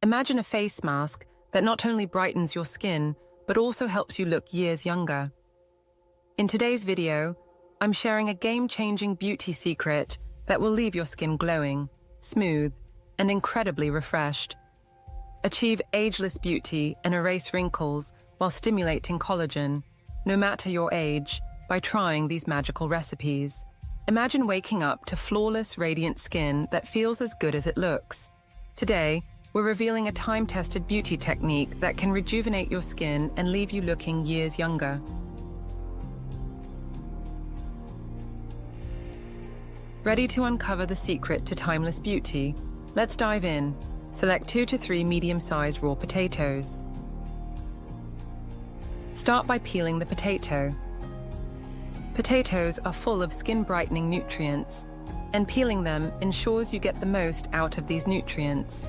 Imagine a face mask that not only brightens your skin, but also helps you look years younger. In today's video, I'm sharing a game-changing beauty secret that will leave your skin glowing, smooth, and incredibly refreshed. Achieve ageless beauty and erase wrinkles while stimulating collagen, no matter your age, by trying these magical recipes. Imagine waking up to flawless, radiant skin that feels as good as it looks. Today, we're revealing a time-tested beauty technique that can rejuvenate your skin and leave you looking years younger. Ready to uncover the secret to timeless beauty? Let's dive in. Select 2 to 3 medium-sized raw potatoes. Start by peeling the potato. Potatoes are full of skin-brightening nutrients, and peeling them ensures you get the most out of these nutrients.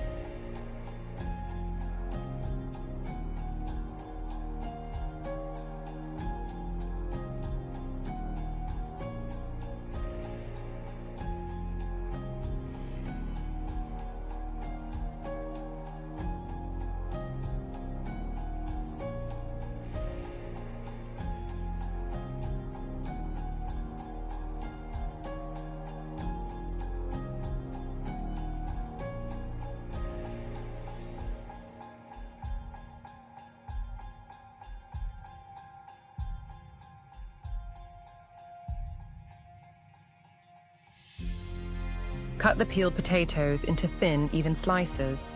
Cut the peeled potatoes into thin, even slices.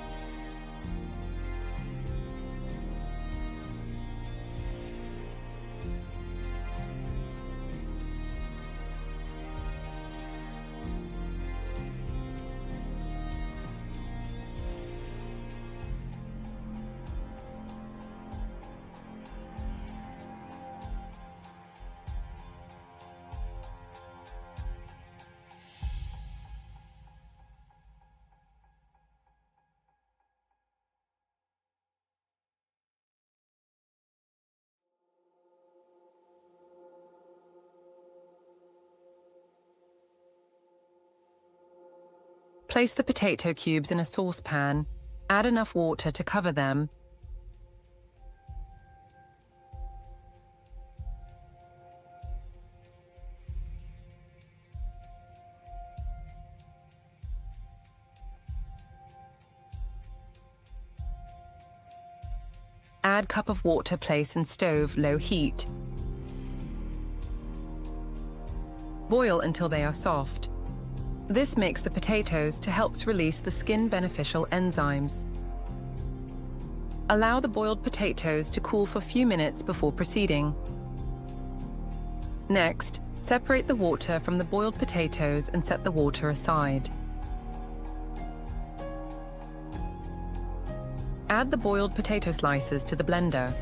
Place the potato cubes in a saucepan. Add enough water to cover them. Add cup of water, place in stove, low heat. Boil until they are soft. This makes the potatoes to help release the skin-beneficial enzymes. Allow the boiled potatoes to cool for a few minutes before proceeding. Next, separate the water from the boiled potatoes and set the water aside. Add the boiled potato slices to the blender.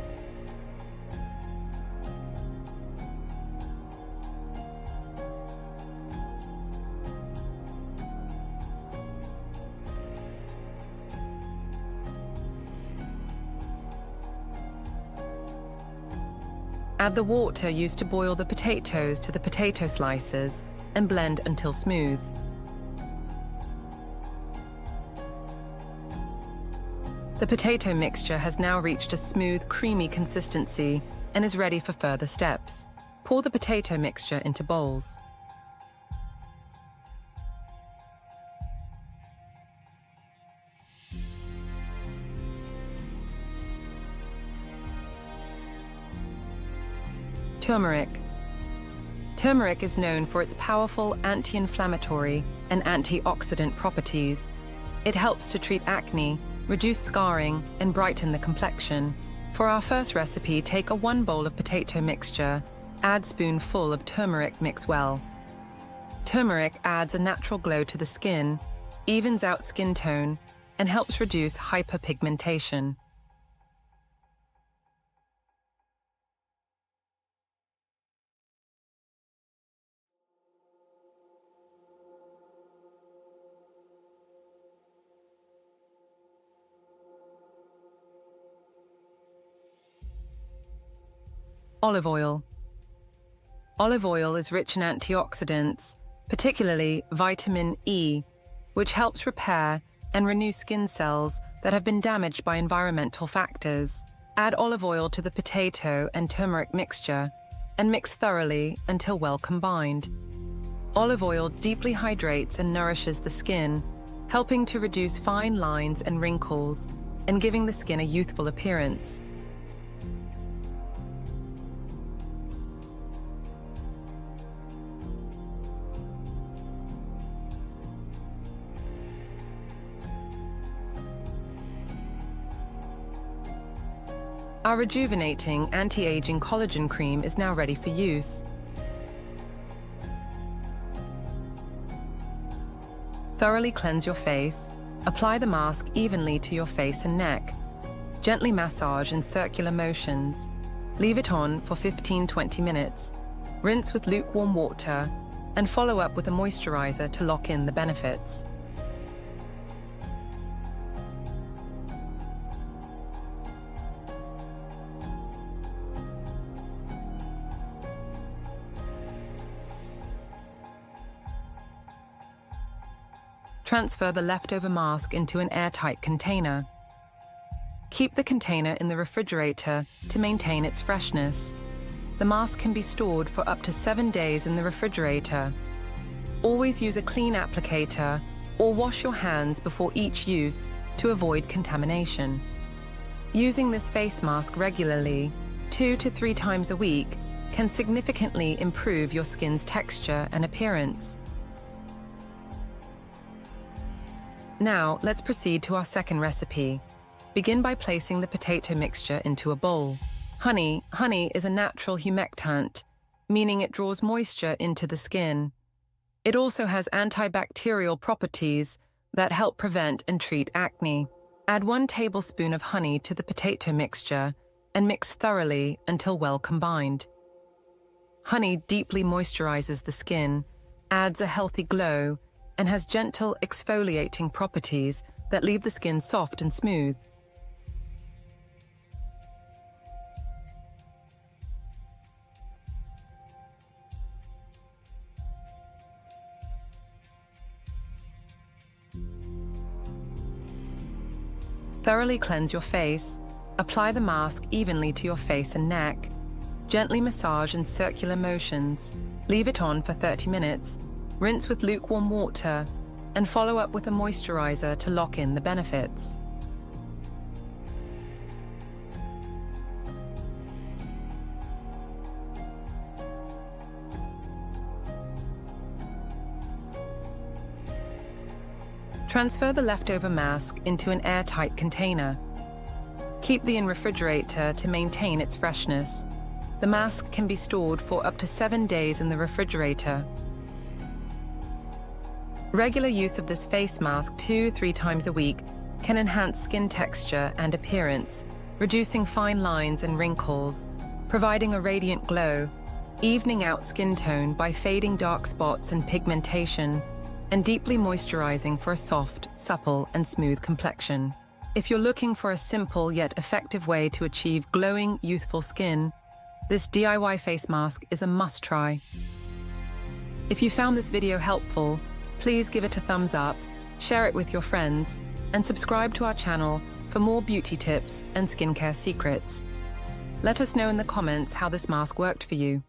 Add the water used to boil the potatoes to the potato slices and blend until smooth. The potato mixture has now reached a smooth, creamy consistency and is ready for further steps. Pour the potato mixture into bowls. Turmeric. Turmeric is known for its powerful anti-inflammatory and antioxidant properties. It helps to treat acne, reduce scarring, and brighten the complexion. For our first recipe, take a 1 bowl of potato mixture, add spoonful of turmeric, mix well. Turmeric adds a natural glow to the skin, evens out skin tone, and helps reduce hyperpigmentation. Olive oil. Olive oil is rich in antioxidants, particularly vitamin E, which helps repair and renew skin cells that have been damaged by environmental factors. Add olive oil to the potato and turmeric mixture and mix thoroughly until well combined. Olive oil deeply hydrates and nourishes the skin, helping to reduce fine lines and wrinkles and giving the skin a youthful appearance. Our rejuvenating anti-aging collagen cream is now ready for use. Thoroughly cleanse your face. Apply the mask evenly to your face and neck. Gently massage in circular motions. Leave it on for 15-20 minutes. Rinse with lukewarm water and follow up with a moisturizer to lock in the benefits. Transfer the leftover mask into an airtight container. Keep the container in the refrigerator to maintain its freshness. The mask can be stored for up to 7 days in the refrigerator. Always use a clean applicator or wash your hands before each use to avoid contamination. Using this face mask regularly, 2 to 3 times a week, can significantly improve your skin's texture and appearance. Now, let's proceed to our second recipe. Begin by placing the potato mixture into a bowl. Honey is a natural humectant, meaning it draws moisture into the skin. It also has antibacterial properties that help prevent and treat acne. Add 1 tablespoon of honey to the potato mixture and mix thoroughly until well combined. Honey deeply moisturizes the skin, adds a healthy glow, and has gentle exfoliating properties that leave the skin soft and smooth. Thoroughly cleanse your face. Apply the mask evenly to your face and neck. Gently massage in circular motions. Leave it on for 30 minutes. Rinse with lukewarm water and follow up with a moisturizer to lock in the benefits. Transfer the leftover mask into an airtight container. Keep the in refrigerator to maintain its freshness. The mask can be stored for up to 7 days in the refrigerator. Regular use of this face mask 2-3 times a week can enhance skin texture and appearance, reducing fine lines and wrinkles, providing a radiant glow, evening out skin tone by fading dark spots and pigmentation, and deeply moisturizing for a soft, supple, and smooth complexion. If you're looking for a simple yet effective way to achieve glowing, youthful skin, this DIY face mask is a must-try. If you found this video helpful, please give it a thumbs up, share it with your friends, and subscribe to our channel for more beauty tips and skincare secrets. Let us know in the comments how this mask worked for you.